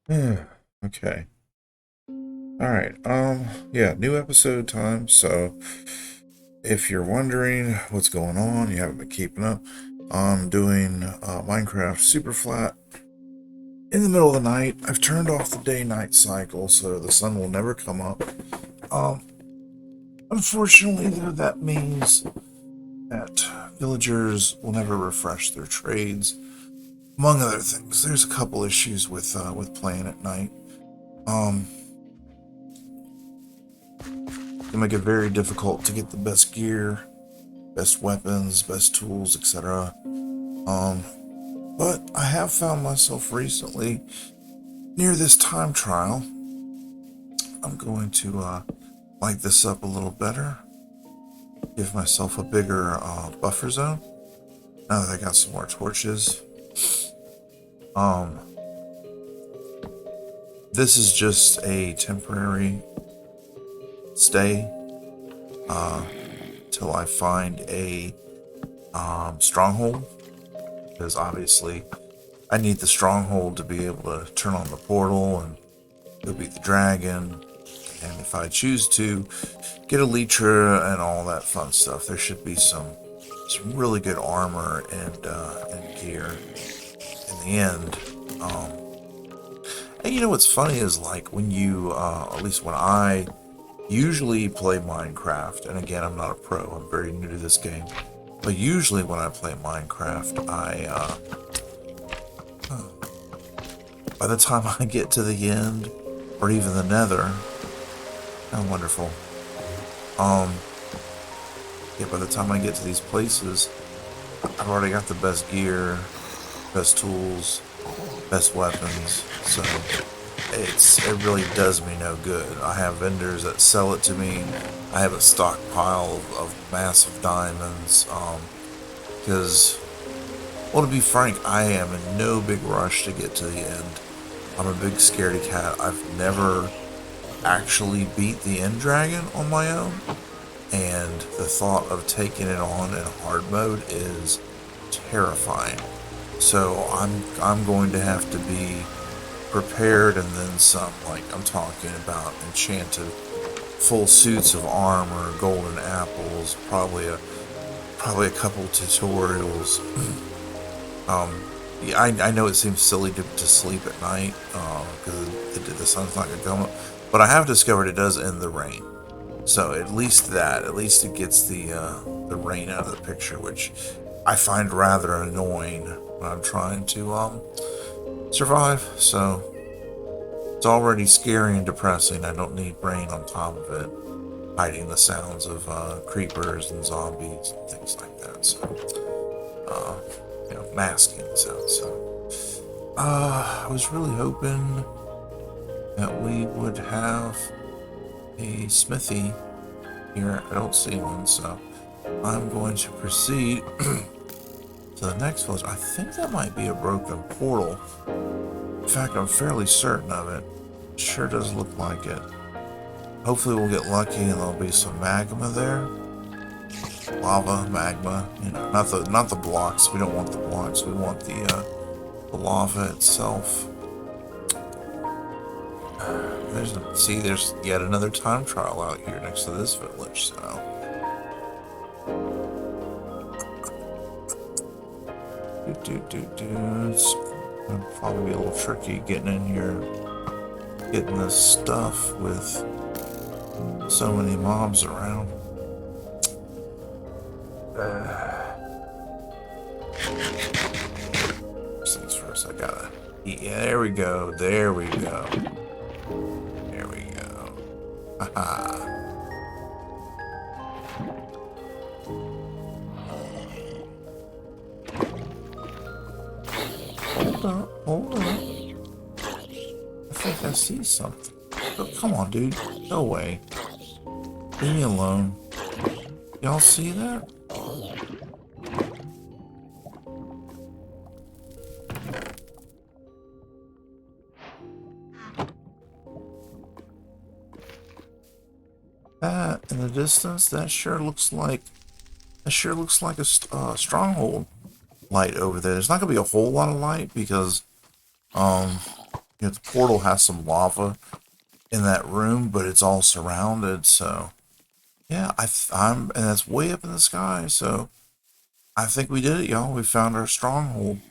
Yeah. Okay. All right. Yeah, new episode time. So, if you're wondering what's going on, you haven't been keeping up. I'm doing Minecraft SUPERFLAT in the middle of the night. I've turned off the day-night cycle, so the sun will never come up. Um, Unfortunately, though, that means that villagers will never refresh their trades, among other things. There's a couple issues with playing at night. Um, It make it very difficult to get the best gear, best weapons, best tools, etc. Um, but I have found myself recently near this time trial. I'm going to light this up a little better, give myself a bigger buffer zone. Now that I got some more torches. Um, this is just a temporary stay till I find a stronghold, because obviously I need the stronghold to be able to turn on the portal and go beat the dragon. And if I choose to get a Elytra and all that fun stuff, there should be some really good armor and gear in the end. And you know what's funny is, like, when you, at least when I usually play Minecraft, and again, I'm not a pro, I'm very new to this game, but usually when I play Minecraft, by the time I get to the end, or even the nether, oh, wonderful, um, yeah, by the time I get to these places, I've already got the best gear, best tools, best weapons, so it really does me no good. I have vendors that sell it to me. I have a stockpile of massive diamonds, because, well, to be frank, I am in no big rush to get to the end. I'm a big scaredy cat. I've never actually beat the end dragon on my own, and the thought of taking it on in hard mode is terrifying. So I'm going to have to be prepared and then some. Like, I'm talking about enchanted full suits of armor, golden apples, probably a couple tutorials. Yeah, I know it seems silly to sleep at night because the sun's not going to come up, but I have discovered it does end the rain. So at least it gets the rain out of the picture, which I find rather annoying when I'm trying to survive. So it's already scary and depressing. I don't need rain on top of it, hiding the sounds of creepers and zombies and things like that. So, uh, masking the sounds. So, I was really hoping that we would have a smithy here. I don't see one, so I'm going to proceed to the next village. I think that might be a broken portal. In fact, I'm fairly certain of it. It sure does look like it. Hopefully we'll get lucky and there'll be some magma there. Lava, magma, not the blocks. We don't want the blocks. We want the lava itself. There's yet another time trial out here next to this village. So it's gonna probably be a little tricky getting in here, getting this stuff with so many mobs around. First things first, I gotta. Yeah, there we go. There we go. There we go. Haha. Hold up, hold up. I think I see something. Oh, come on, dude. Go away. Leave me alone. Y'all see that? That in the distance, that sure looks like a stronghold light over there. There's not gonna be a whole lot of light because, You know, the portal has some lava in that room, but it's all surrounded. So yeah, I'm and that's way up in the sky. So I think we did it, y'all. We found our stronghold.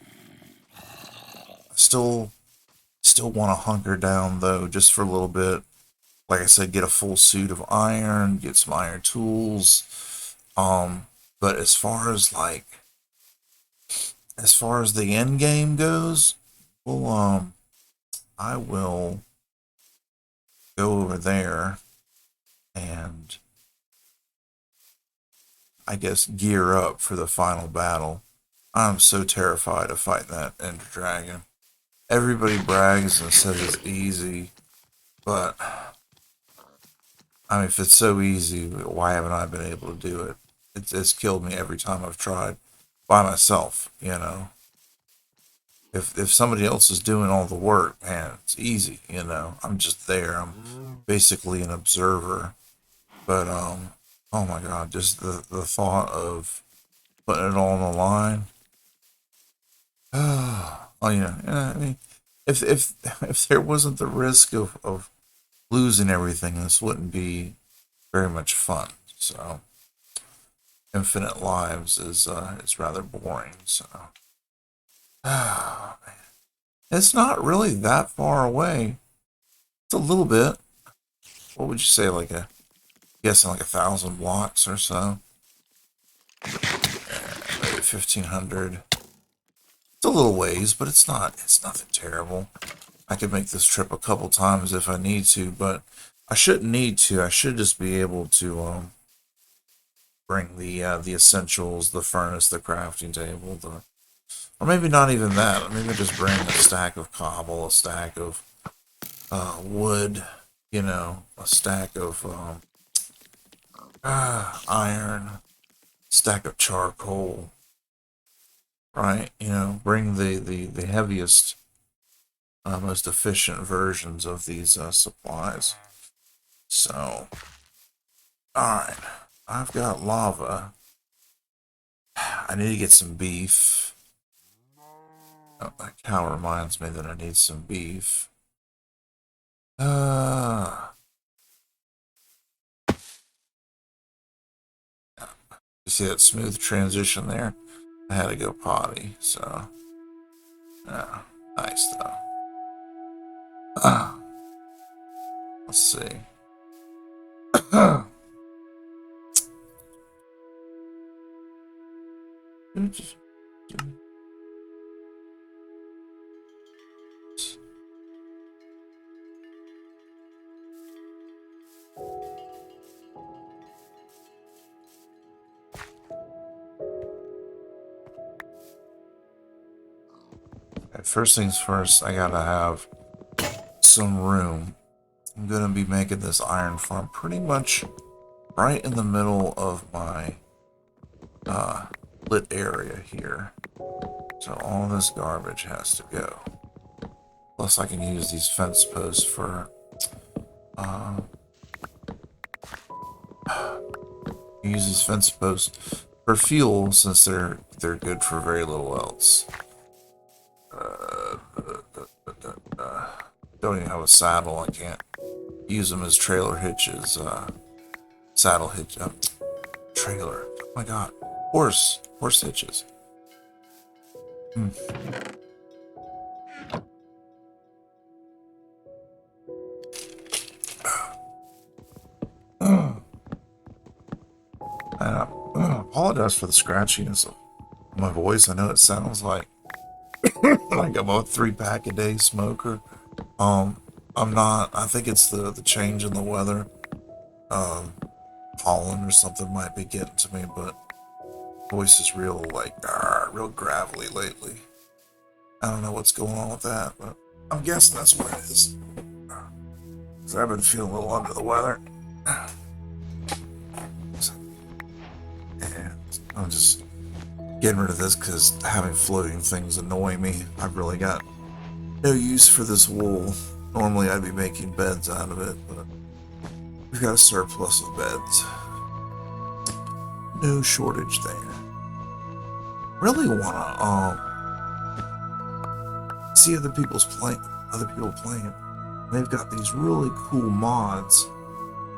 I still want to hunker down though, just for a little bit. Like I said, get a full suit of iron, get some iron tools. But as far as the end game goes, well, I will go over there and I guess gear up for the final battle. I'm so terrified of fighting that Ender Dragon. Everybody brags and says it's easy, but I mean, if it's so easy, why haven't I been able to do it? It's killed me every time I've tried by myself, you know. If somebody else is doing all the work, man, it's easy, you know. I'm just there. I'm basically an observer. But oh my god, just the thought of putting it all on the line. Oh yeah, I mean, if there wasn't the risk of losing everything, this wouldn't be very much fun. So infinite lives is rather boring. So man. It's not really that far away. It's a little bit. What would you say, like guessing like 1,000 blocks or so? Maybe 1,500. It's a little ways, but it's not. It's nothing terrible. I could make this trip a couple times if I need to, but I shouldn't need to. I should just be able to bring the essentials, the furnace, the crafting table, or maybe not even that. Maybe just bring a stack of cobble, a stack of wood, you know, a stack of iron, stack of charcoal, right? You know, bring the heaviest, most efficient versions of these supplies. So, alright, I've got lava. I need to get some beef. Oh, that cow reminds me that I need some beef. You see that smooth transition there? I had to go potty, so yeah, nice though. Let's see. First things first, I gotta have some room. I'm gonna be making this iron farm pretty much right in the middle of my lit area here. So all this garbage has to go. Plus I can use these fence posts for fuel since they're good for very little else. Don't even have a saddle. I can't use them as trailer hitches. Saddle hitch. Trailer. Oh my god. Horse hitches. I apologize for the scratchiness of my voice. I know it sounds like like I'm a 3-pack a day smoker. I'm not. I think it's the change in the weather. Pollen or something might be getting to me, but voice is real real gravelly lately. I don't know what's going on with that, but I'm guessing that's what it is. Cause I've been feeling a little under the weather. And I'm just getting rid of this because having floating things annoy me. I've really got no use for this wool. Normally I'd be making beds out of it, but we've got a surplus of beds. No shortage there. Really wanna see other people's other people playing. And they've got these really cool mods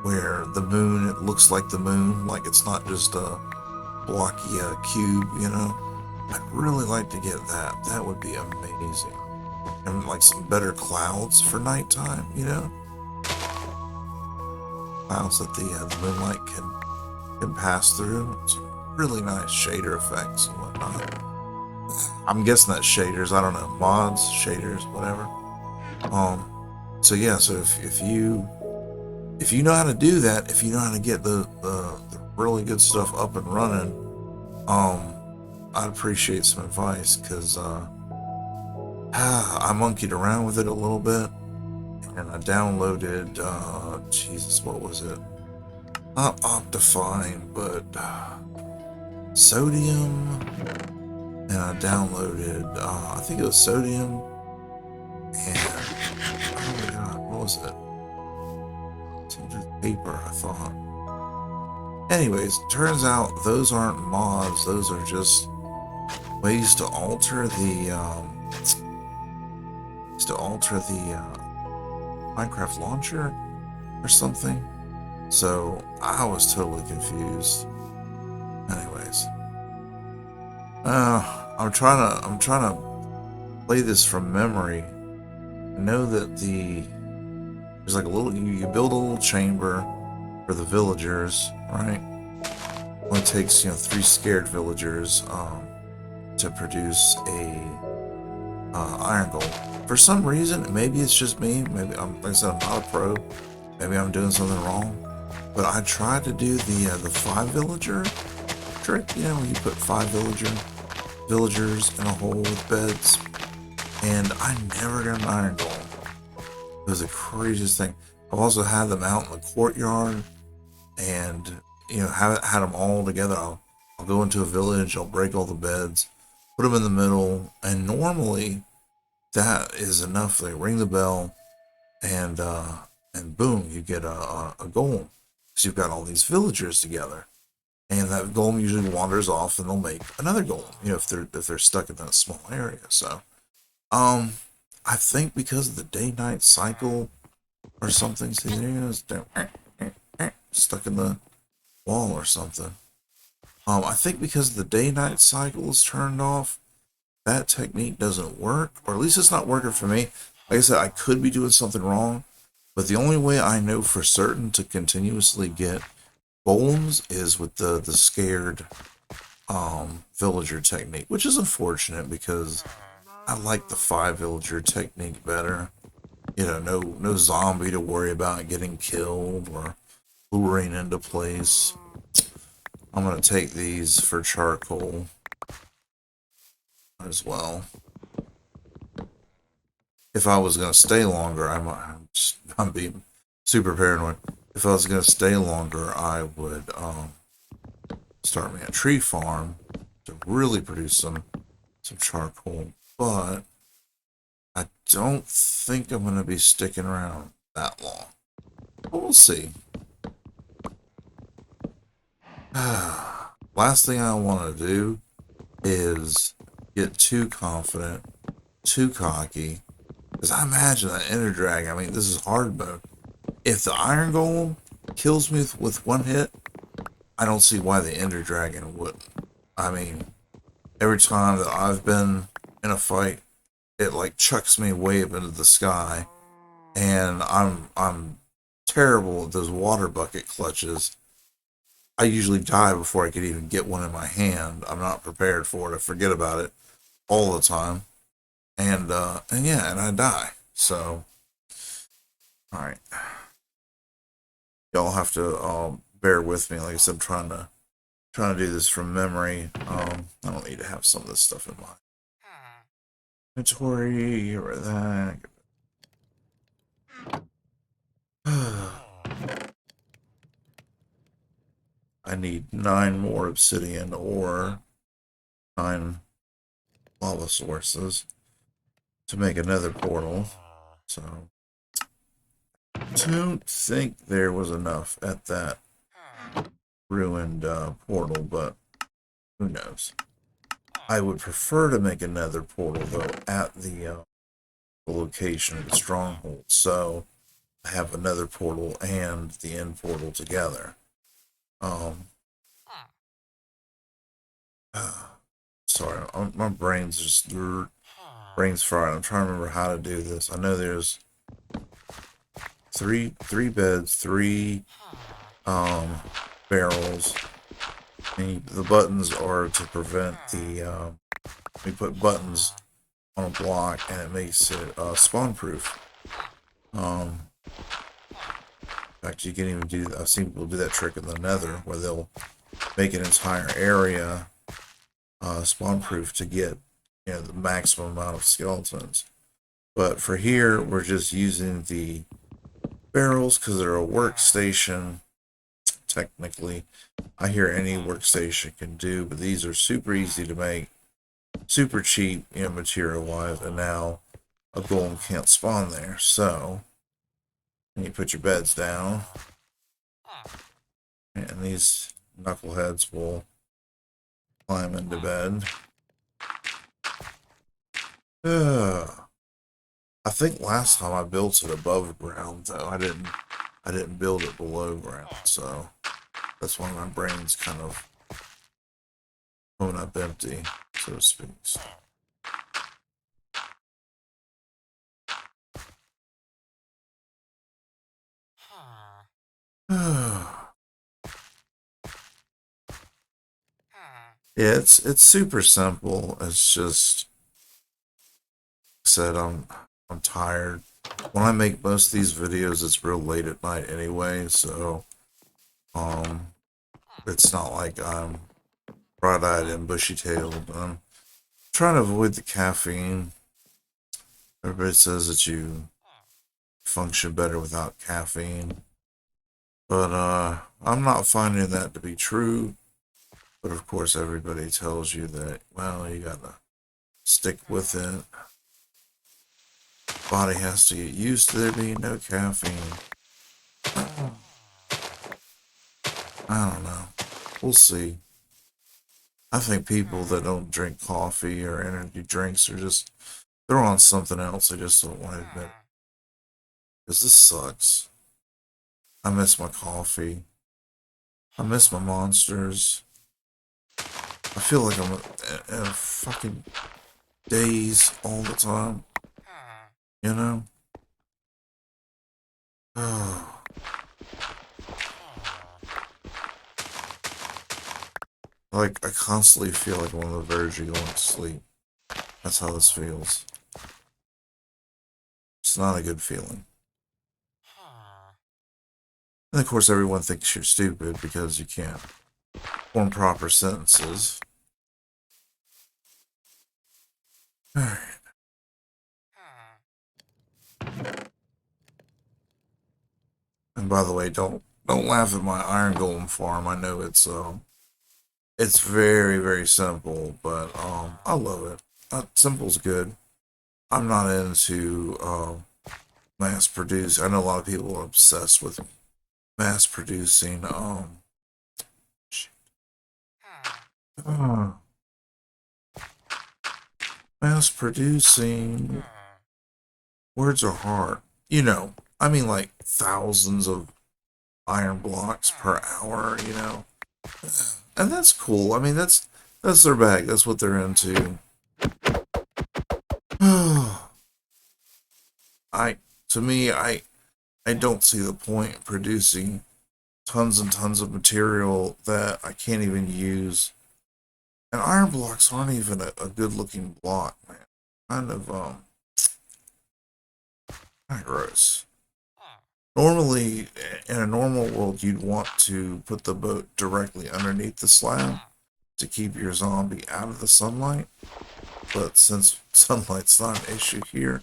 where the moon, it looks like the moon, like it's not just a blocky cube, you know. I'd really like to get that. That would be amazing. And like some better clouds for nighttime, you know. Clouds that the moonlight can pass through. Some really nice shader effects and whatnot. I'm guessing that's shaders. I don't know, mods, shaders, whatever. So yeah. So if you know how to do that, if you know how to get the really good stuff up and running, I'd appreciate some advice because I monkeyed around with it a little bit and I downloaded Jesus, what was it? Not Optifine, but Sodium, and I downloaded I think it was Sodium and oh my god, what was it? Tinted paper, I thought. Anyways, turns out those aren't mods; those are just ways to alter the Minecraft launcher or something. So I was totally confused. Anyways, I'm trying to play this from memory. I know that there's like a little you build a little chamber for the villagers, right? It only takes 3 scared villagers to produce a iron golem. For some reason, maybe it's just me. Maybe like I said, I'm not a pro. Maybe I'm doing something wrong. But I tried to do the 5 villager trick. You know, when you put 5 villagers in a hole with beds, and I never got an iron golem. It was the craziest thing. I've also had them out in the courtyard, and had them all together. I'll go into a village. I'll break all the beds, put them in the middle, and normally that is enough. They ring the bell, and boom, you get a golem because you've got all these villagers together, and that golem usually wanders off, and they'll make another golem. If they're stuck in that small area. So, I think because of the day-night cycle or something. See, there he goes, stuck in the wall or something. I think because the day-night cycle is turned off, that technique doesn't work, or at least it's not working for me. Like I said, I could be doing something wrong, but the only way I know for certain to continuously get golems is with the scared villager technique, which is unfortunate because I like the 5 villager technique better. No zombie to worry about getting killed or luring into place. I'm gonna take these for charcoal as well. If I was gonna stay longer, I'm being super paranoid. If I was gonna stay longer, I would start me a tree farm to really produce some charcoal. But I don't think I'm gonna be sticking around that long. But we'll see. Last thing I want to do is get too confident, too cocky, because I imagine that Ender Dragon, I mean, this is hard mode. If the Iron Golem kills me with 1 hit, I don't see why the Ender Dragon wouldn't. I mean, every time that I've been in a fight, it like chucks me way up into the sky, and I'm terrible at those water bucket clutches. I usually die before I could even get one in my hand. I'm not prepared for it. I forget about it all the time. And yeah, and I die. So, all right. Y'all have to bear with me. Like I said, I'm trying to do this from memory. I don't need to have some of this stuff in my inventory. Get rid of that. I need 9 more obsidian or 9 lava sources to make another portal. So, don't think there was enough at that ruined portal, but who knows. I would prefer to make another portal, though, at the the location of the stronghold. So I have another portal and the end portal together. Um, sorry, my brain's just brain's fried. I'm trying to remember how to do this. I know there's three beds, three barrels. And the buttons are to prevent the. We put buttons on a block and it makes it spawn proof. In fact, you can even do. I've seen people do that trick in the Nether where they'll make an entire area spawn proof to get the maximum amount of skeletons. But for here, we're just using the barrels because they're a workstation. Technically, I hear any workstation can do, but these are super easy to make, super cheap, material wise, and now a golem can't spawn there. So, you put your beds down, and these knuckleheads will climb into bed. I think last time I built it above ground, though. I didn't build it below ground, so that's why my brain's kind of coming up empty, so to speak. Yeah, it's super simple. It's just said I'm tired. When I make most of these videos, it's real late at night anyway, so it's not like I'm bright-eyed and bushy-tailed. I'm trying to avoid the caffeine. Everybody says that you function better without caffeine, but I'm not finding that to be true. But of course, everybody tells you that, well, you gotta stick with it. Body has to get used to there being no caffeine. I don't know. We'll see. I think people that don't drink coffee or energy drinks are just, they're on something else. They just don't want to admit it. Because this sucks. I miss my coffee. I miss my monsters. I feel like I'm in a fucking daze all the time. You know? Oh. Like, I constantly feel like I'm on the verge of going to sleep. That's how this feels. It's not a good feeling. And of course, everyone thinks you're stupid because you can't form proper sentences. Alright. And by the way, don't laugh at my iron golem farm. I know it's very, very simple, but I love it. Simple's good. I'm not into mass produce. I know a lot of people are obsessed with mass producing uh, mass producing words are hard. I mean like thousands of iron blocks per hour. And that's cool. I mean that's their bag. That's what they're into. I to me I don't see the point in producing tons and tons of material that I can't even use. And iron blocks aren't even a good looking block, man. Kind of kind of gross. Normally, in a normal world, you'd want to put the boat directly underneath the slab to keep your zombie out of the sunlight. But since sunlight's not an issue here,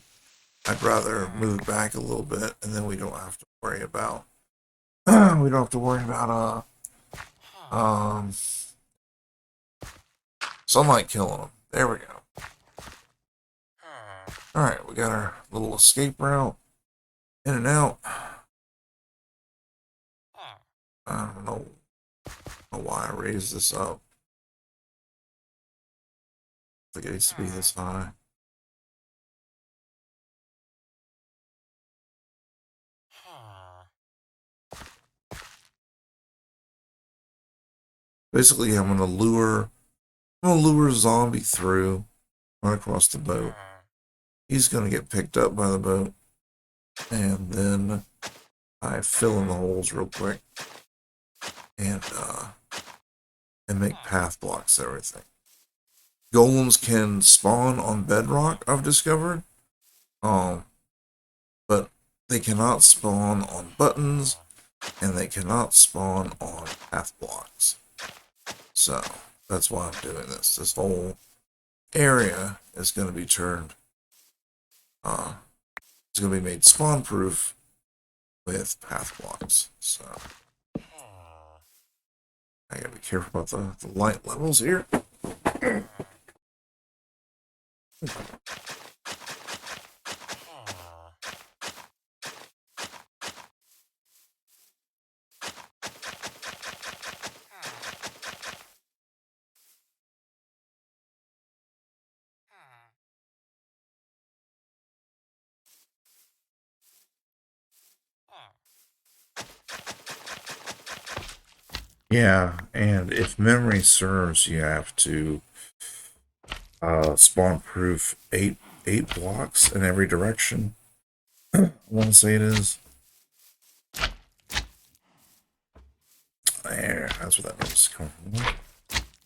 I'd rather move back a little bit, and then we don't have to worry about um sunlight killing them. There we go. All right, we got our little escape route in and out. I don't know why I raised this up. I think it needs to be this high. Basically, I'm gonna lure a zombie through, right across the boat. He's gonna get picked up by the boat, and then I fill in the holes real quick and make path blocks and everything. Golems can spawn on bedrock, I've discovered. Um, but they cannot spawn on buttons, and they cannot spawn on path blocks. So that's why I'm doing this. This whole area is going to be turned. It's going to be made spawn proof with path blocks. So I got to be careful about the light levels here. Yeah, and if memory serves, you have to spawn proof eight blocks in every direction. I want to say it is. There, that's what that noise is coming from.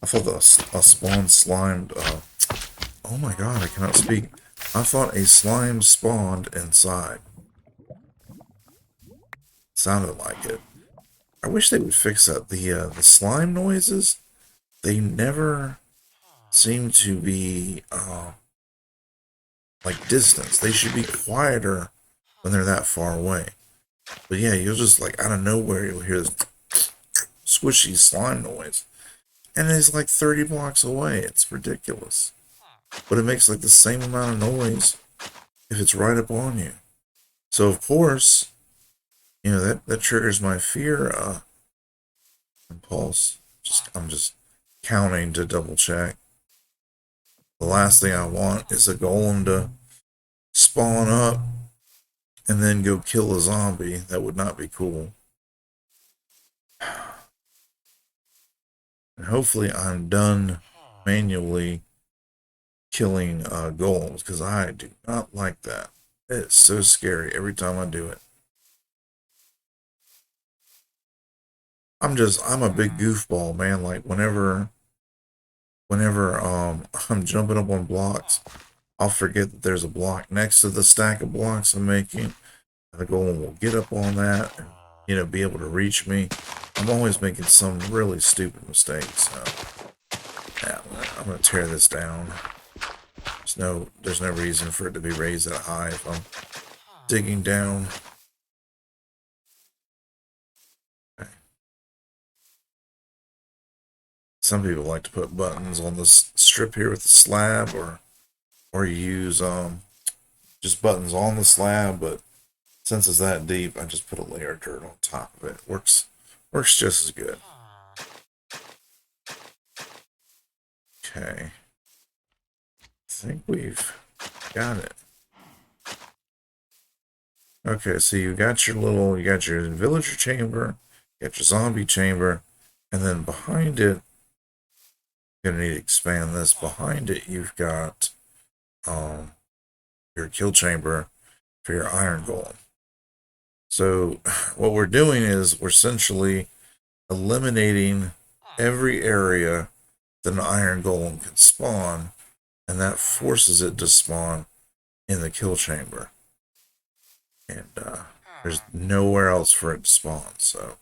I thought a spawn slimed. Oh my god, I cannot speak. I thought a slime spawned inside. Sounded like it. I wish they would fix that. The slime noises, they never seem to be like distance. They should be quieter when they're that far away. But yeah, you'll just like out of nowhere you'll hear this squishy slime noise. And it's like 30 blocks away. It's ridiculous. But it makes like the same amount of noise if it's right up on you. So of course, that triggers my fear impulse. I'm just counting to double check. The last thing I want is a golem to spawn up and then go kill a zombie. That would not be cool. And hopefully I'm done manually killing golems, because I do not like that. It's so scary every time I do it. I'm a big goofball, man. Like whenever I'm jumping up on blocks, I'll forget that there's a block next to the stack of blocks I'm making. And the golem will get up on that and, be able to reach me. I'm always making some really stupid mistakes. So yeah, I'm gonna tear this down. There's no reason for it to be raised that high if I'm digging down. Okay. Some people like to put buttons on this strip here with the slab, or you use just buttons on the slab, but since it's that deep, I just put a layer of dirt on top of it. Works just as good. Okay. I think we've got it. Okay, so you got your villager chamber, you got your zombie chamber, and then behind it, you're gonna need to expand this. Behind it, you've got your kill chamber for your iron golem. So what we're doing is we're essentially eliminating every area that an iron golem can spawn, and that forces it to spawn in the kill chamber. And there's nowhere else for it to spawn, so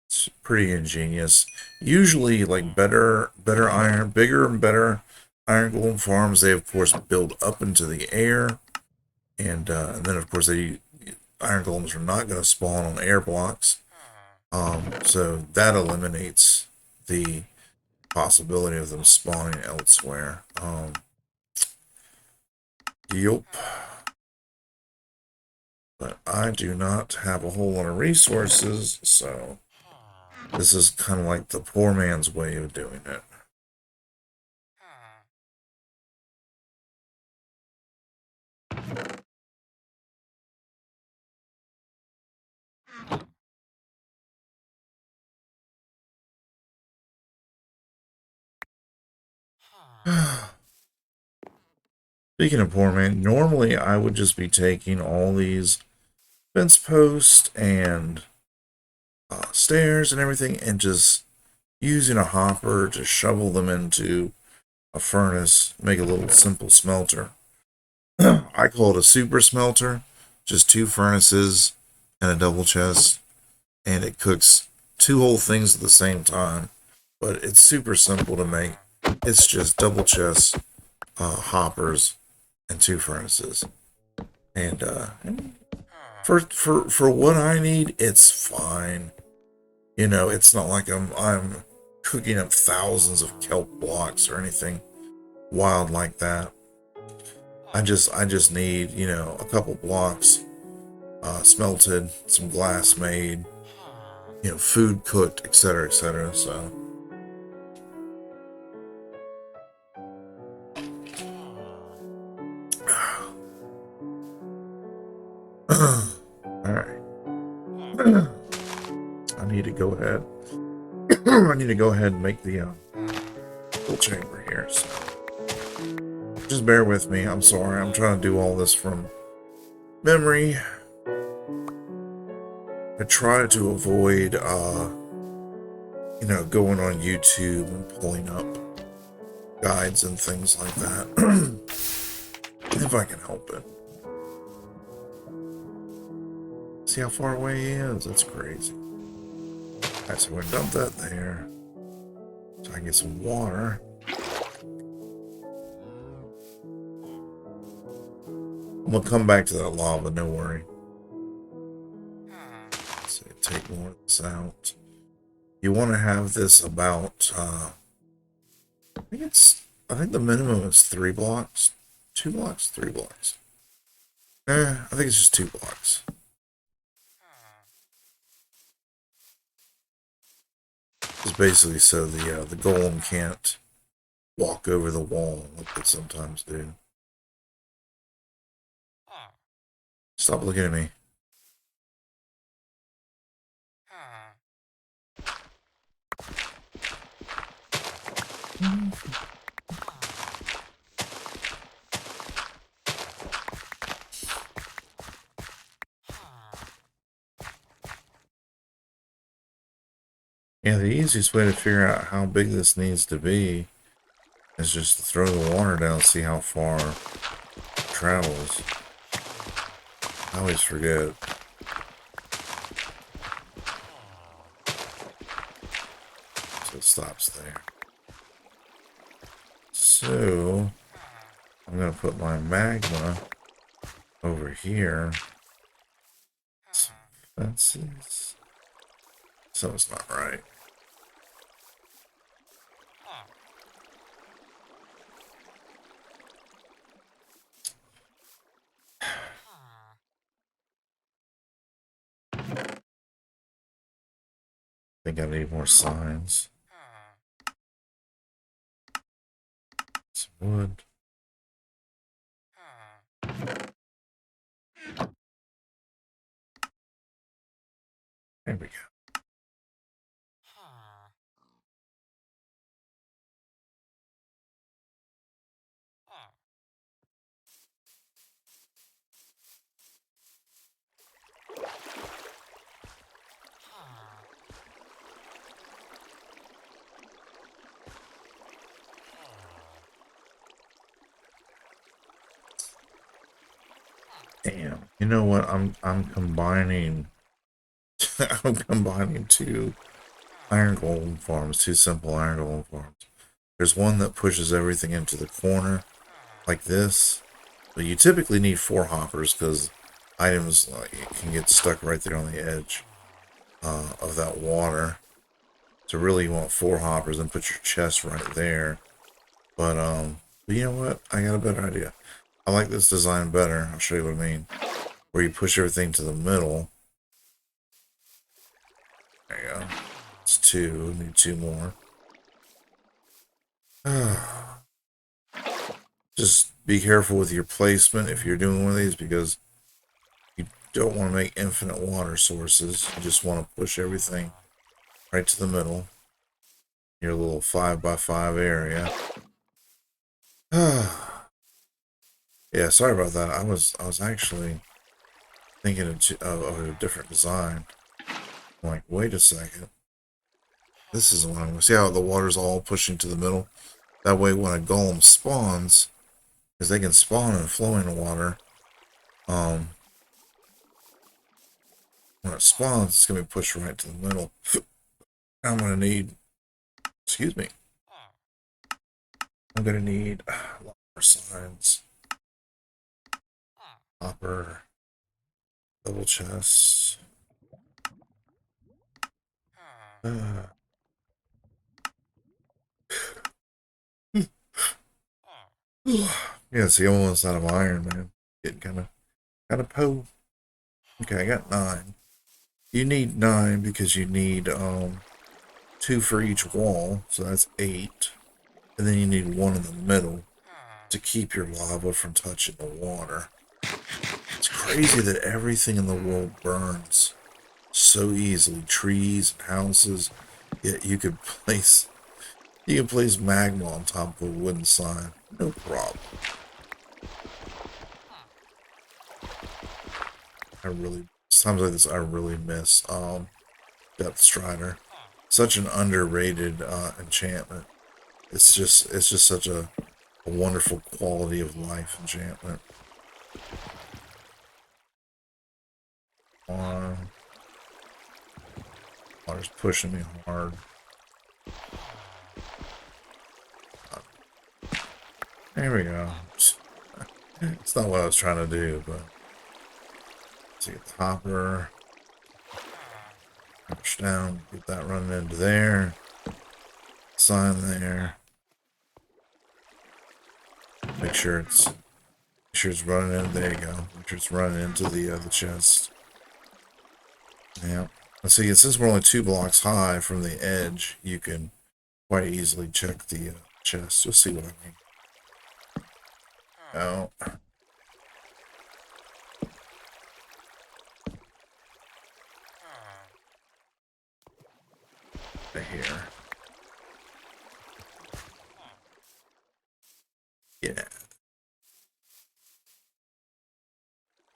it's pretty ingenious. Usually, like bigger and better iron golem farms, they of course build up into the air, and then of course iron golems are not going to spawn on air blocks. So that eliminates the possibility of them spawning elsewhere. Yup. But I do not have a whole lot of resources, so this is kind of like the poor man's way of doing it. Speaking of poor man, normally I would just be taking all these fence posts and stairs and everything and just using a hopper to shovel them into a furnace, make a little simple smelter. I call it a super smelter, just two furnaces and a double chest, and it cooks two whole things at the same time. But it's super simple to make. It's just double chests, hoppers, and two furnaces. And for what I need, it's fine. You know, it's not like I'm cooking up thousands of kelp blocks or anything wild like that. I just need, you know, a couple blocks smelted, some glass made, you know, food cooked, etc., etc. So, all right, I need to go ahead. I need to go ahead and make the full chamber here. So, just bear with me. I'm sorry. I'm trying to do all this from memory. I try to avoid, you know, going on YouTube and pulling up guides and things like that, if I can help it. See how far away he is? That's crazy. Alright, so we're gonna dump that there. So I can get some water. I'm gonna come back to that lava, no worry. So take more of this out. You want to have this about, I think the minimum is 3 blocks. 2 blocks? 3 blocks. I think it's just 2 blocks. It's basically so the golem can't walk over the wall like they sometimes do. Stop looking at me. Yeah, the easiest way to figure out how big this needs to be is just to throw the water down and see how far it travels. I always forget. So it stops there. So I'm going to put my magma over here. Some fences. Something's not right. I think I need more signs. Some wood. There we go. Damn. You know what? I'm combining I'm combining two iron golem farms, two simple iron golem farms. There's one that pushes everything into the corner like this. But you typically need 4 hoppers because items can get stuck right there on the edge of that water. So really you want 4 hoppers and put your chest right there. But you know what? I got a better idea. I like this design better. I'll show you what I mean. Where you push everything to the middle. There you go. It's 2. Need 2 more. Just be careful with your placement if you're doing one of these because don't want to make infinite water sources. You just want to push everything right to the middle. Your little 5x5 area. Yeah, sorry about that. I was actually thinking of a different design. I'm like, wait a second. This is the one. See how the water's all pushing to the middle? That way when a golem spawns, because they can spawn in flowing water, when it spawns, it's going to be pushed right to the middle. I'm going to need, excuse me, I'm going to need a lot more signs. Hopper, double chests. Yeah, see, almost out of iron, man. Getting kind of po. Okay, I got 9. You need 9 because you need 2 for each wall, so that's 8. And then you need 1 in the middle to keep your lava from touching the water. It's crazy that everything in the world burns so easily. Trees and houses. Yet you can place magma on top of a wooden sign. No problem. Times like this I really miss Depth Strider. Such an underrated enchantment. It's just such a wonderful quality of life enchantment. Water's pushing me hard. There we go. It's not what I was trying to do, but let's see, the hopper. Push down, get that running into there. Sign there. Make sure it's running in. There you go. Make sure it's running into the chest. Yeah. Let's see. Since we're only 2 blocks high from the edge, you can quite easily check the chest. You'll see what I mean. Oh. Right here. Yeah.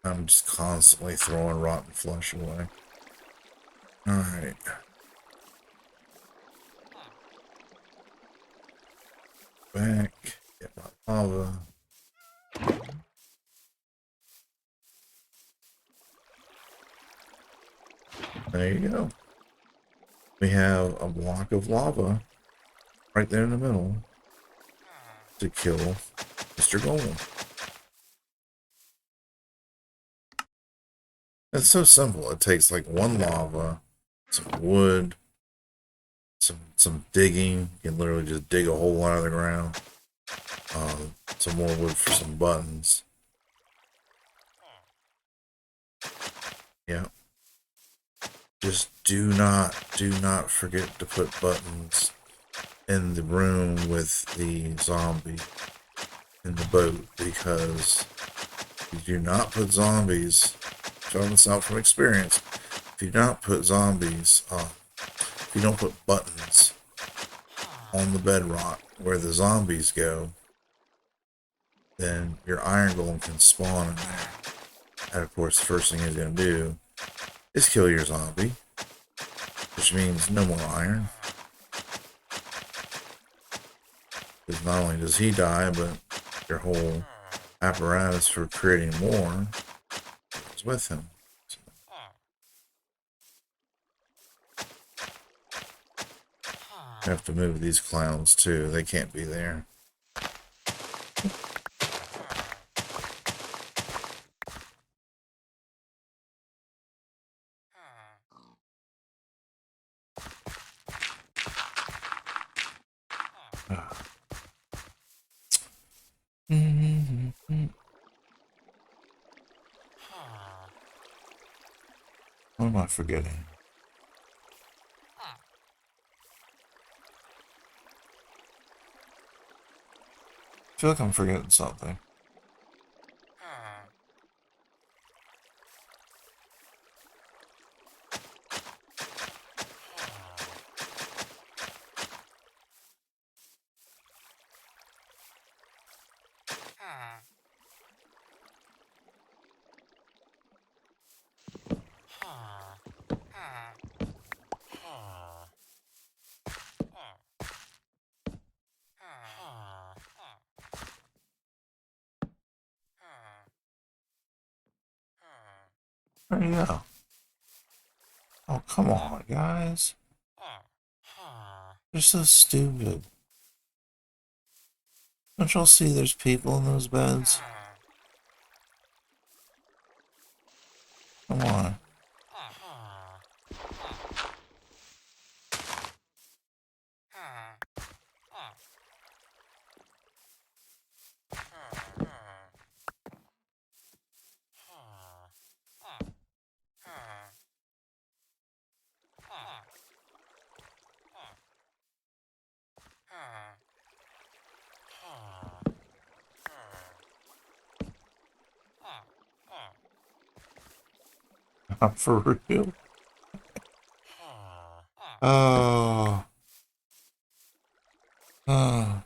I'm just constantly throwing rotten flesh away. Alright. Back. Get my lava. There you go. We have a block of lava right there in the middle to kill Mr. Golem. It's so simple. It takes like 1 lava, some wood, some digging. You can literally just dig a hole out of the ground. Some more wood for some buttons. Yeah. Just do not forget to put buttons in the room with the zombie in the boat, because if you do not put zombies, showing this out from experience, if you do not put zombies, if you don't put buttons on the bedrock where the zombies go, then your iron golem can spawn in there. And of course, the first thing he's going to do is kill your zombie, which means no more iron. Because not only does he die, but your whole apparatus for creating more is with him. So, I have to move these clowns too. They can't be there. What am I forgetting? I feel like I'm forgetting something. There you go. Oh, come on, guys. You're so stupid. Don't y'all see there's people in those beds? Come on. For real? Oh. Oh.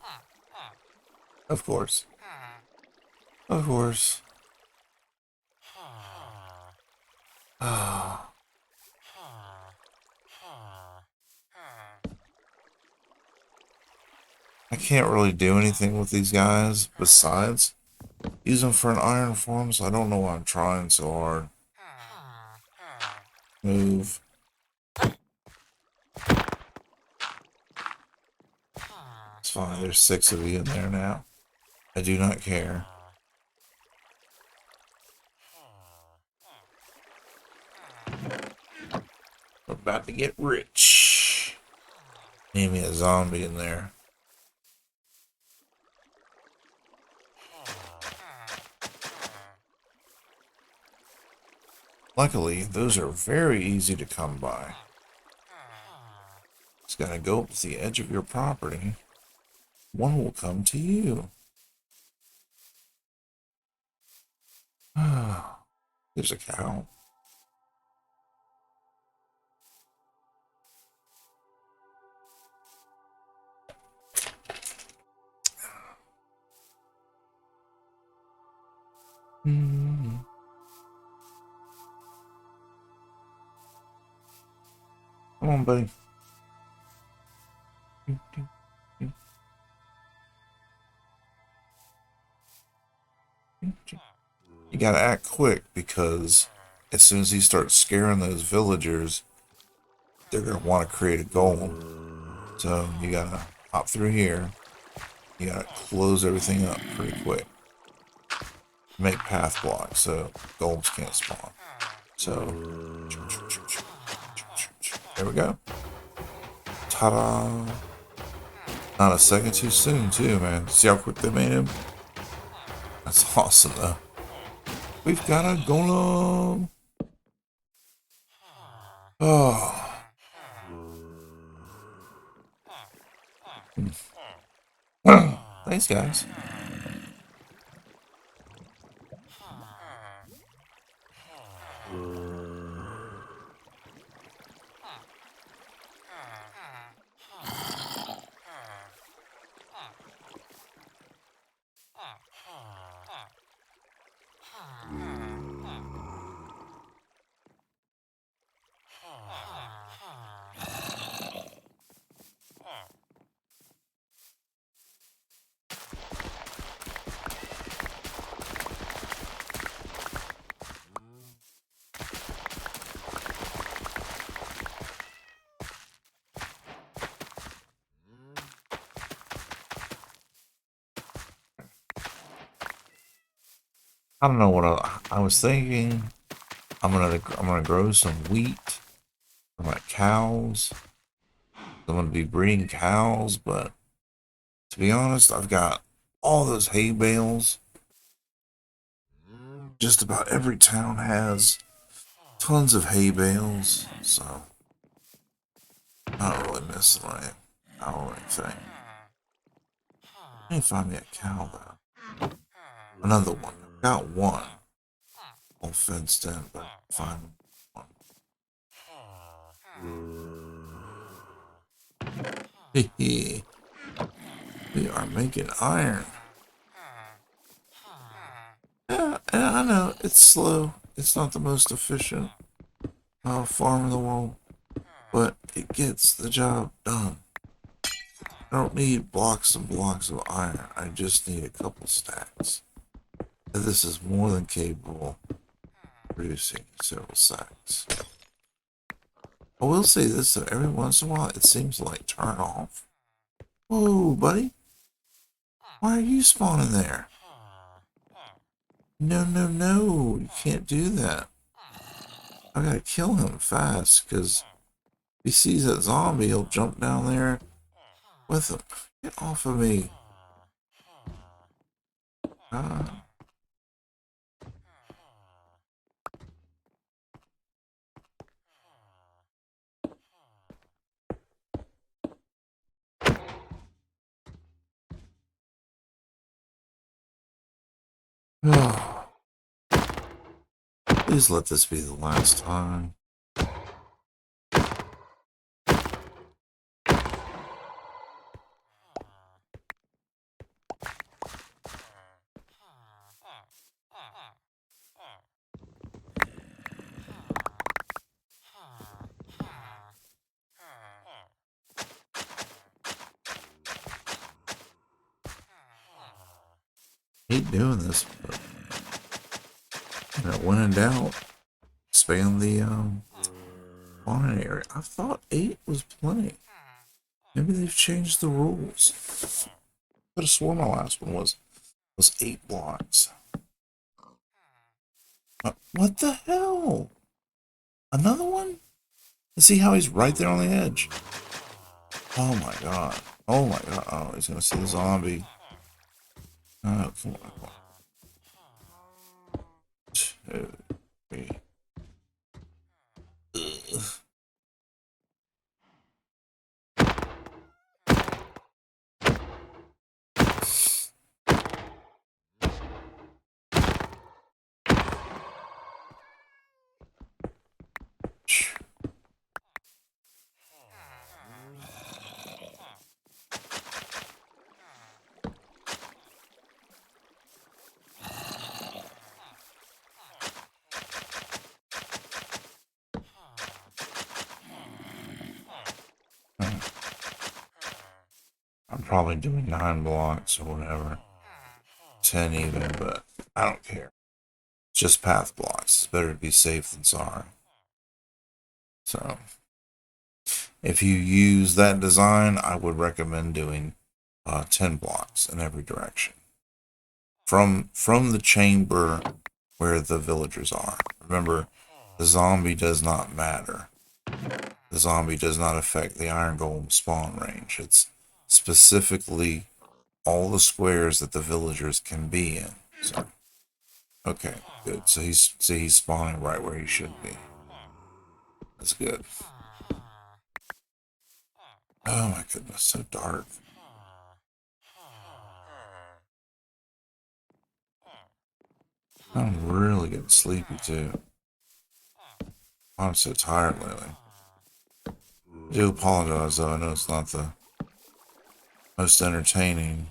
Of course. Of course. Oh. I can't really do anything with these guys besides use them for an iron form, so I don't know why I'm trying so hard. Move. It's fine, there's 6 of you in there now. I do not care. We're about to get rich. Need me a zombie in there. Luckily, those are very easy to come by. Just gotta go up to the edge of your property. One will come to you. There's a cow. Come on, buddy. You gotta act quick because as soon as he starts scaring those villagers, they're gonna want to create a golem. So you gotta hop through here. You gotta close everything up pretty quick. Make path blocks so golems can't spawn. So there we go. Ta-da! Not a second too soon, too, man. See how quick they made him? That's awesome, though. We've got a golem. Oh. Thanks, guys. I don't know what I was thinking. I'm gonna grow some wheat for my cows. I'm gonna be breeding cows, but to be honest, I've got all those hay bales. Just about every town has tons of hay bales, so I don't really miss the rain. I don't really think. Let me find me a cow though. Another one. I've got one. All fenced in, but find one. Hehe. We are making iron. And I know it's slow. It's not the most efficient farm in the world, but it gets the job done. I don't need blocks and blocks of iron. I just need a couple stacks. And this is more than capable of producing several sacks. I will say this though, every once in a while it seems to like turn off. Whoa, buddy. Why are you spawning there? No, no, no. You can't do that. I gotta kill him fast, because if he sees that zombie, he'll jump down there with him. Get off of me. Ah. Please let this be the last time. I hate doing this, but when in doubt, expand the spawning area. I thought 8 was plenty. Maybe they've changed the rules. Could have sworn my last one was 8 blocks. What the hell? Another one? See how he's right there on the edge? Oh my god. Oh my god. Oh, he's gonna see the zombie. Oh, come on. 2, 3. Ugh. I'm probably doing 9 blocks or whatever. 10 even, but I don't care. It's just path blocks. It's better to be safe than sorry. So, if you use that design, I would recommend doing 10 blocks in every direction. From the chamber where the villagers are. Remember, the zombie does not matter. The zombie does not affect the iron golem spawn range. It's specifically all the squares that the villagers can be in. So, okay, good. So he's spawning right where he should be. That's good. Oh my goodness, so dark. I'm really getting sleepy too. I'm so tired lately. I do apologize though. I know it's not the most entertaining.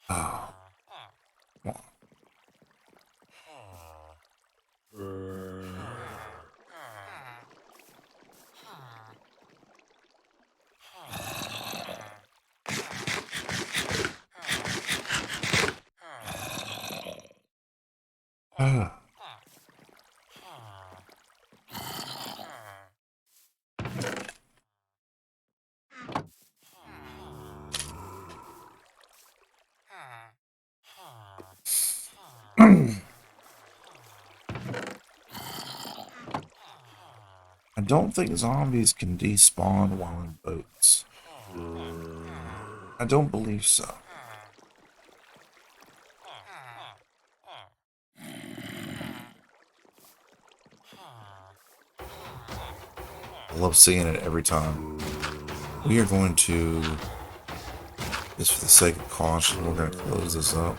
Oh, come on. I don't think zombies can despawn while in boats. I don't believe so. I love seeing it every time. We are going to, just for the sake of caution, we're going to close this up.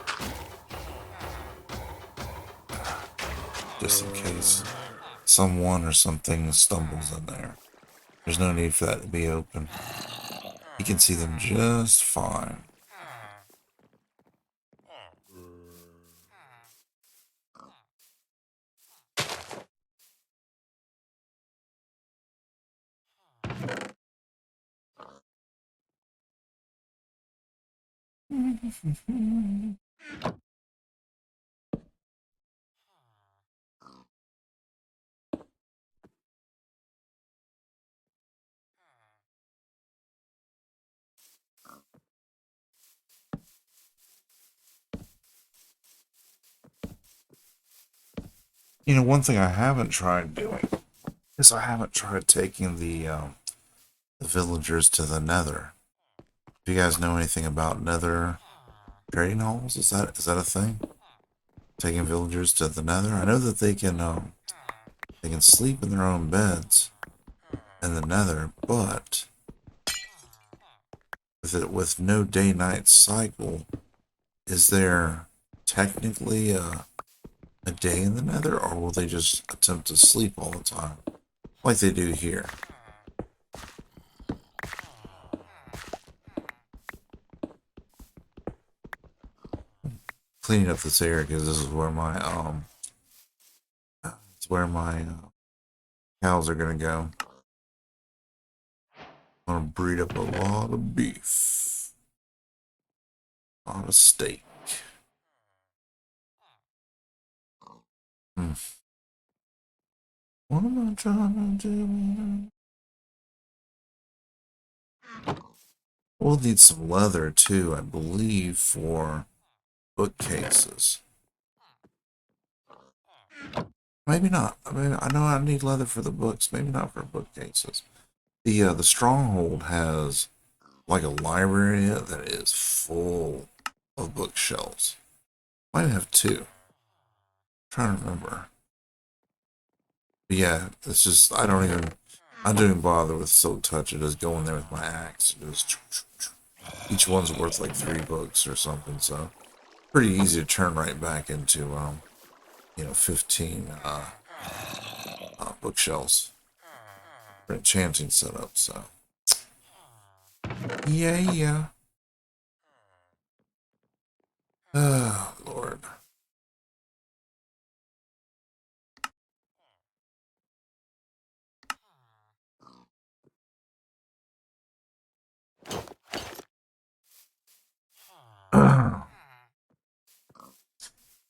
Just in case someone or something stumbles in there. There's no need for that to be open. You can see them just fine. You know, one thing I haven't tried doing is I haven't tried taking the villagers to the Nether. Do you guys know anything about Nether trading halls? Is that a thing? Taking villagers to the Nether? I know that they can sleep in their own beds in the Nether, but with no day night cycle, is there technically a day in the Nether, or will they just attempt to sleep all the time like they do here? Cleaning up this area because this is where my cows are gonna go. I'm gonna breed up a lot of beef, a lot of steak. Hmm. What am I trying to do? We'll need some leather too, I believe, for bookcases. Maybe not. I mean, I know I need leather for the books. Maybe not for bookcases. The Stronghold has like a library that is full of bookshelves. Might have two. I'm trying to remember. But yeah, it's just I don't even bother with Silk Touch. I just go in there with my axe. Just each one's worth like 3 books or something. So pretty easy to turn right back into 15 bookshelves for enchanting setup. So yeah. Oh Lord.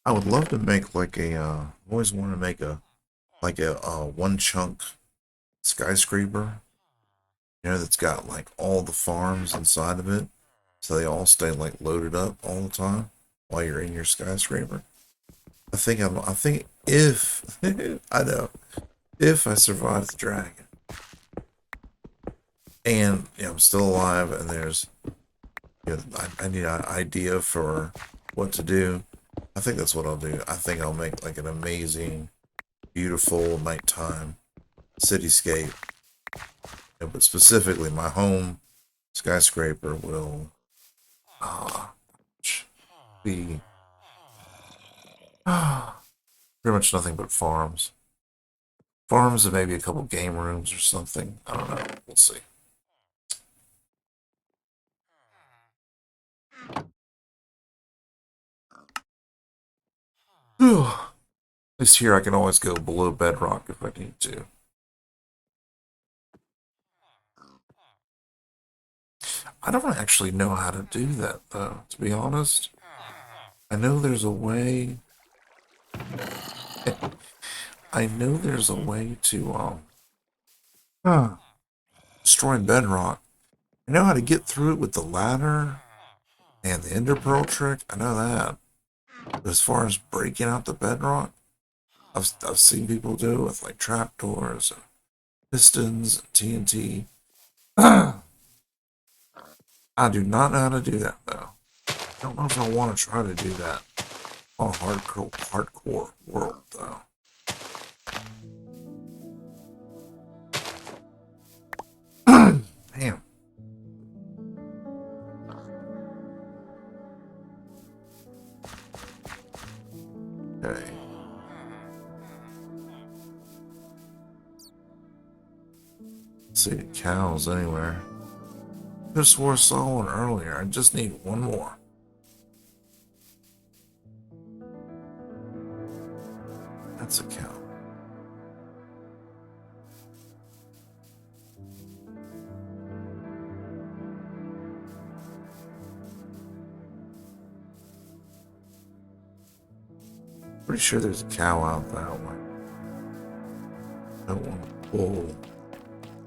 I would love to make like always want to make a one chunk skyscraper, that's got like all the farms inside of it, so they all stay like loaded up all the time while you're in your skyscraper. I think if I know if I survive the dragon and I'm still alive and there's I need an idea for what to do. I think that's what I'll do. I think I'll make like an amazing, beautiful nighttime cityscape. But specifically, my home skyscraper will uh, be pretty much nothing but farms. Farms and maybe a couple game rooms or something. I don't know. We'll see. At least here I can always go below bedrock if I need to. I don't actually know how to do that though, to be honest. I know there's a way. I know there's a way to huh, destroy bedrock. I know how to get through it with the ladder and the ender pearl trick. I know that. But as far as breaking out the bedrock, I've seen people do it with like trapdoors and pistons and TNT. I do not know how to do that though. I don't know if I want to try to do that on a hardcore world though. Damn. Okay. Let's see the cows anywhere. Could have swore I saw one earlier. I just need one more. That's a cow. pretty sure there's a cow out that way. I don't want to pull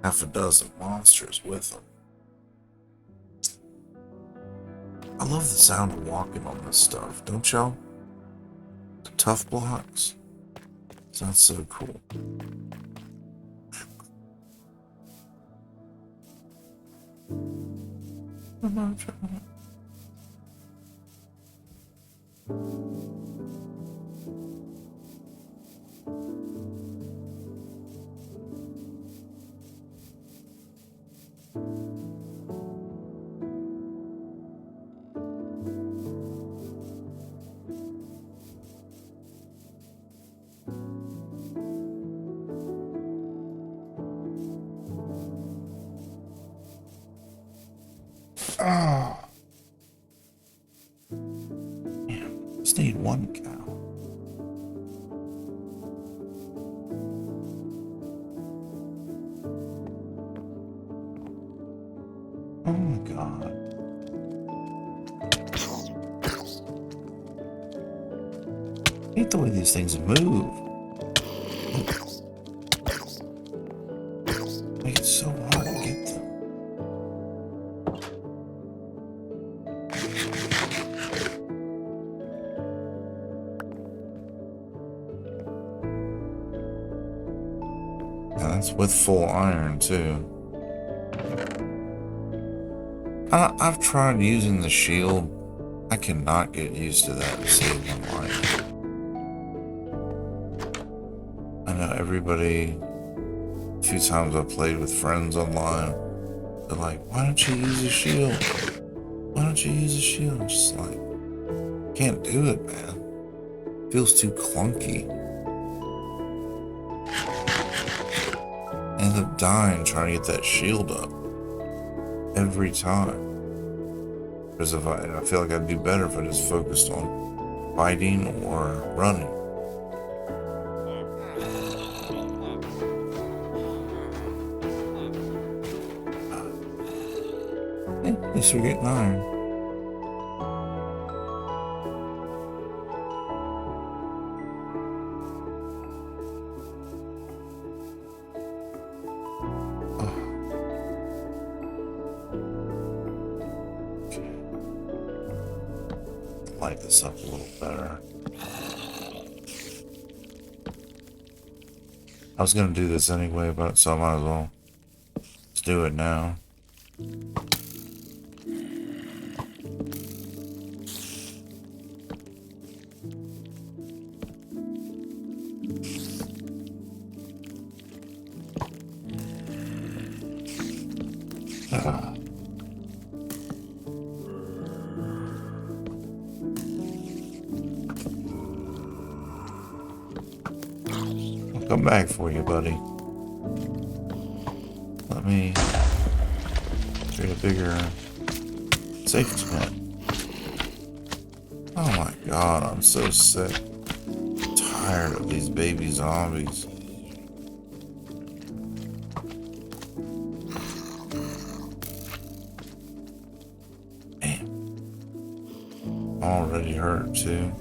half a dozen monsters with them. I love the sound of walking on this stuff, don't y'all? The tough blocks. Sounds so cool. Oh, damn. Just need one cow. Oh my god. I hate the way these things move. Make it so hard to get them. And that's with full iron too. I've tried using the shield. I cannot get used to that to save my life. I know everybody, a few times I've played with friends online, they're like, why don't you use a shield? Why don't you use a shield? I'm just like, can't do it, man. It feels too clunky. I end up dying trying to get that shield up every time. Because if I feel like I'd do better if I just focused on fighting or running. Hey, at least we're getting iron. Light this up a little better. I was gonna do this anyway, but so I might as well just do it now. I'll come back for you, buddy. Let me create a bigger safety net. Oh my god, I'm so sick. Tired of these baby zombies. Damn. I'm already hurt too.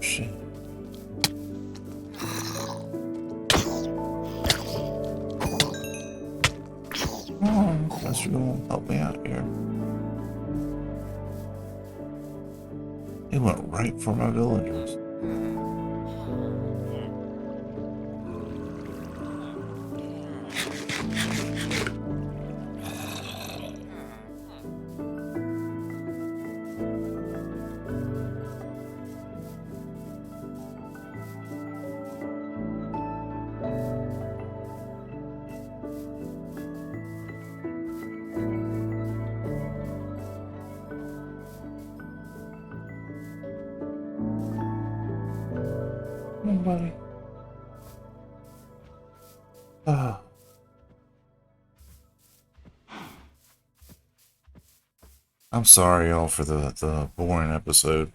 Shit. Oh, unless you're gonna help me out here. It went right for my villagers. Buddy. Oh. I'm sorry, y'all, for the boring episode.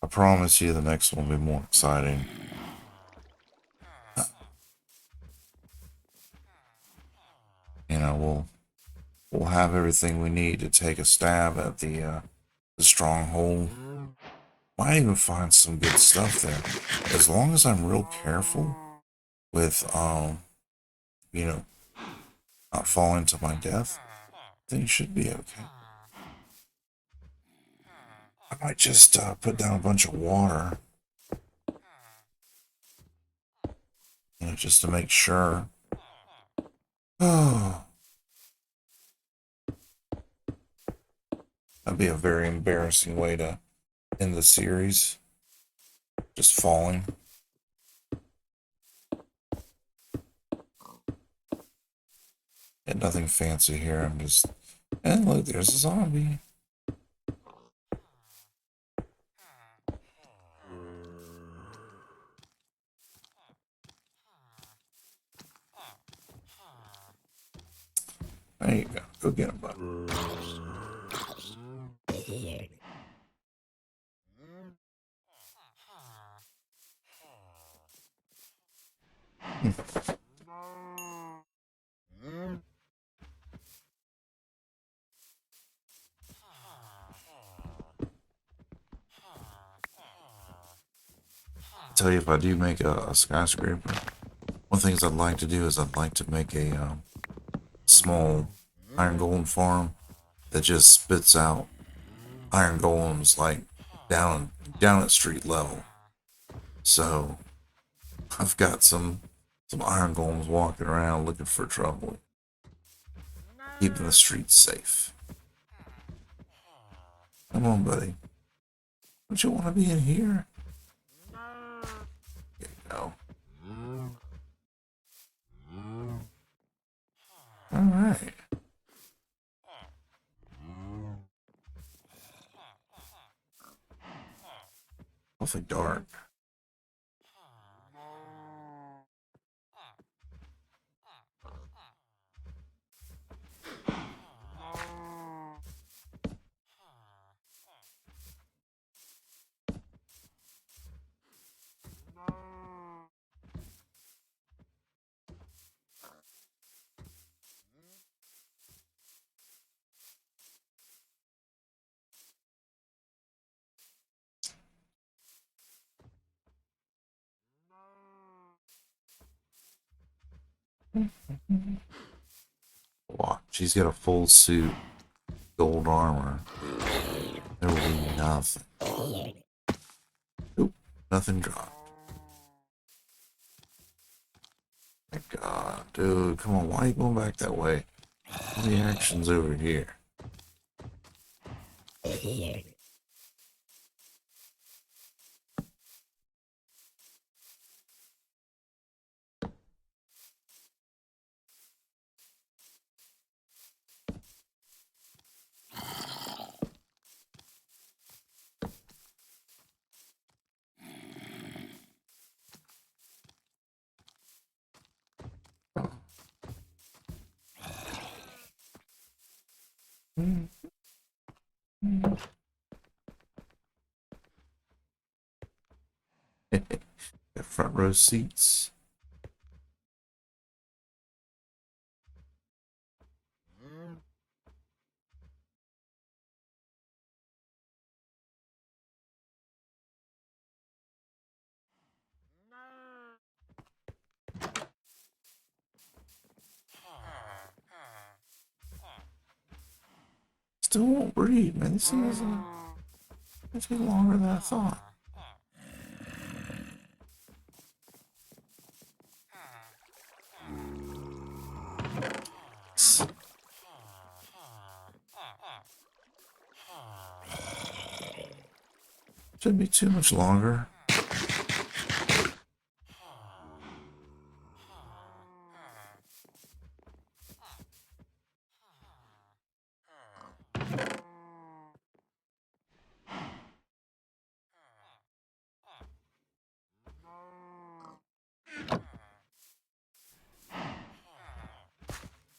I promise you the next one will be more exciting. You know, we'll have everything we need to take a stab at the stronghold. Might even find some good stuff there. As long as I'm real careful with you know, not falling to my death, things should be okay. I might just put down a bunch of water, you know, just to make sure. Oh, that'd be a very embarrassing way to end the series. Just falling. And nothing fancy here. I'm just. And look, there's a zombie. There you go. Go get him, bud. Tell you, if I do make a skyscraper, one of the things I'd like to do is I'd like to make a small iron golem farm that just spits out iron golems like down at street level. So I've got some iron golems walking around looking for trouble, keeping the streets safe. Come on, buddy. Don't you want to be in here? There you go. All right. Awfully dark. Watch. She's got a full suit, gold armor. There will be nothing. Oop, nothing dropped. My God, dude, come on. Why are you going back that way? All the action's over here. Got front row seats. Still won't breathe, man. This thing is gonna take longer than I thought. Shouldn't be too much longer.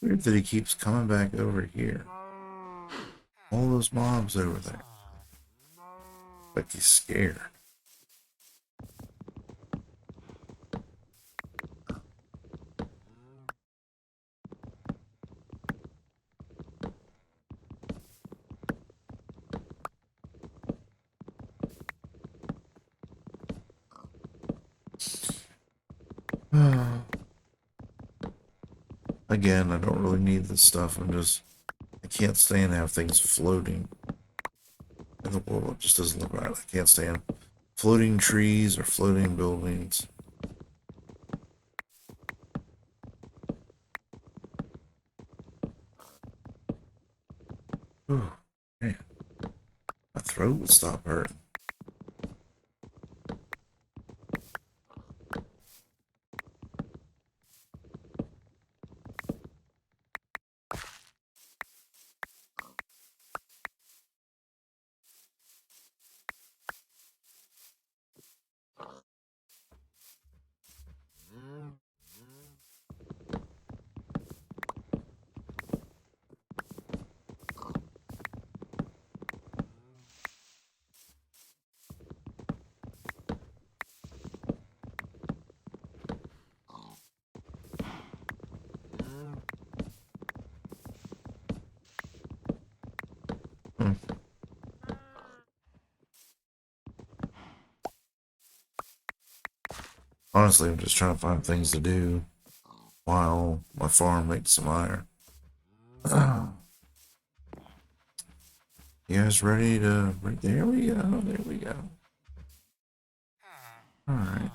Weird that he keeps coming back over here. All those mobs over there. Like he's scared. Again, I don't really need this stuff. I can't stand to have things floating in the world. It just doesn't look right. I can't stand floating trees or floating buildings. Whew, man, my throat would stop hurting. Hmm. Honestly, I'm just trying to find things to do while my farm makes some iron. You guys ready to... There we go. There we go. Alright.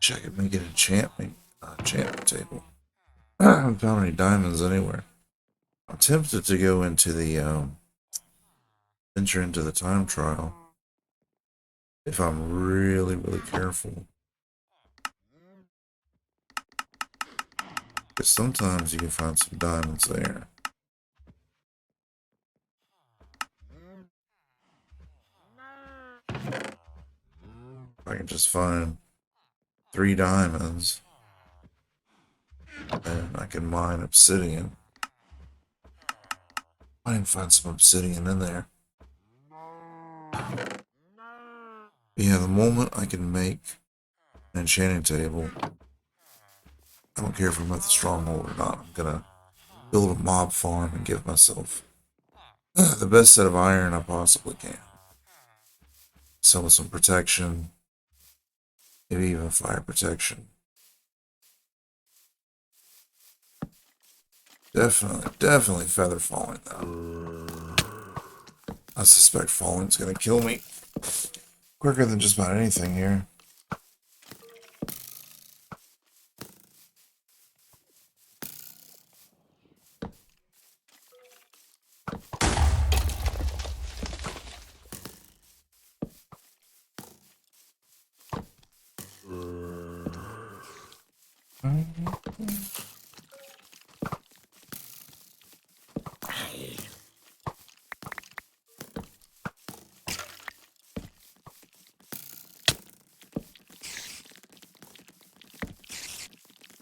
Wish I could make an enchantment table. I haven't found any diamonds anywhere. I'm tempted to go into the venture into the time trial if I'm really, really careful. Because sometimes you can find some diamonds there. If I can just find 3 diamonds, then I can mine obsidian. I can find some obsidian in there. But yeah, the moment I can make an enchanting table, I don't care if I'm at the Stronghold or not, I'm gonna build a mob farm and give myself the best set of iron I possibly can. Some with some protection, maybe even fire protection. Definitely feather falling though. I suspect falling's gonna kill me quicker than just about anything here.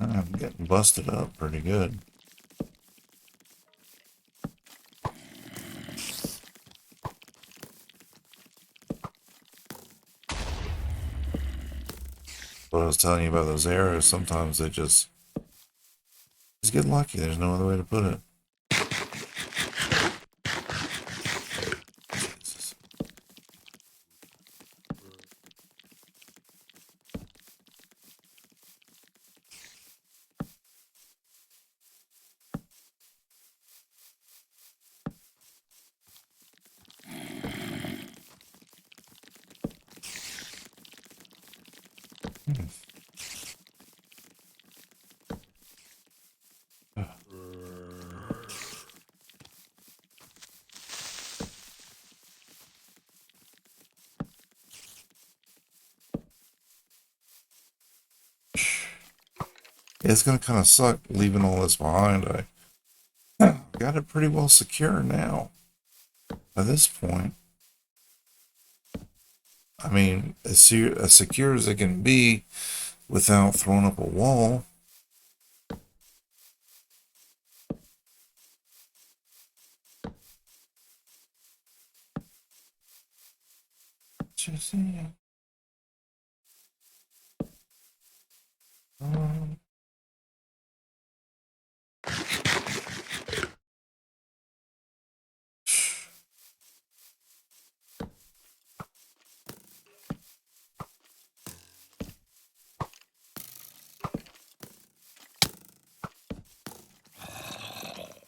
I'm getting busted up pretty good. What I was telling you about those arrows, sometimes they just get lucky. There's no other way to put it. Jesus. Yeah, it's gonna kind of suck leaving all this behind. I got it pretty well secure now. At this point, I mean, as secure as it can be without throwing up a wall. Just saying. Um,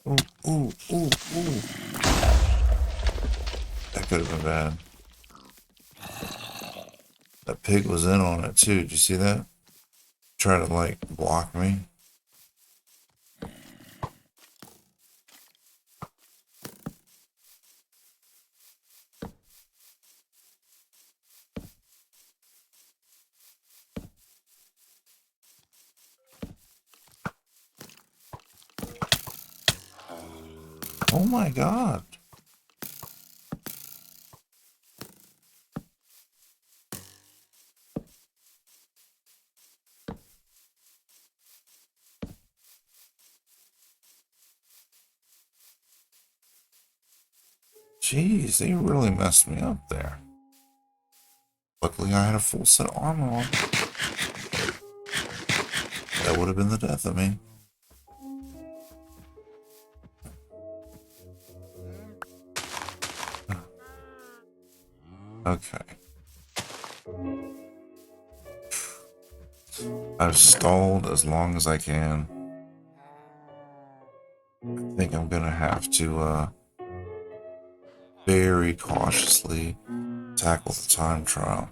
ooh, ooh, ooh, ooh. That could have been bad. That pig was in on it too. Did you see that? Try to like block me. Oh my god. Jeez, they really messed me up there. Luckily, I had a full set of armor on. That would have been the death of me. Okay. I've stalled as long as I can. I think I'm gonna have to very cautiously tackle the time trial.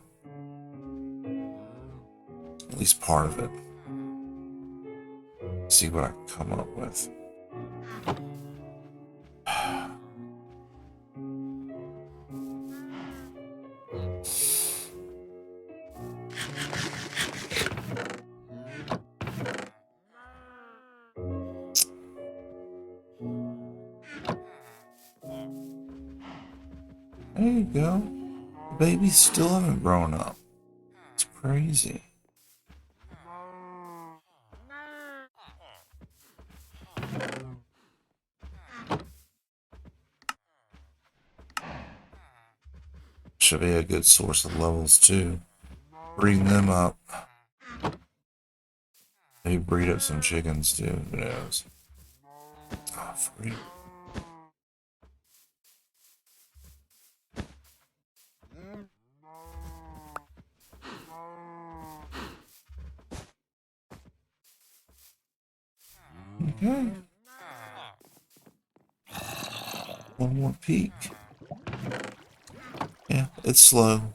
At least part of it. See what I can come up with. There you go. The babies still haven't grown up. It's crazy. Should be a good source of levels too. Breeding them up. Maybe breed up some chickens too. Who knows? Oh, free. Okay. One more peek. Yeah, it's slow.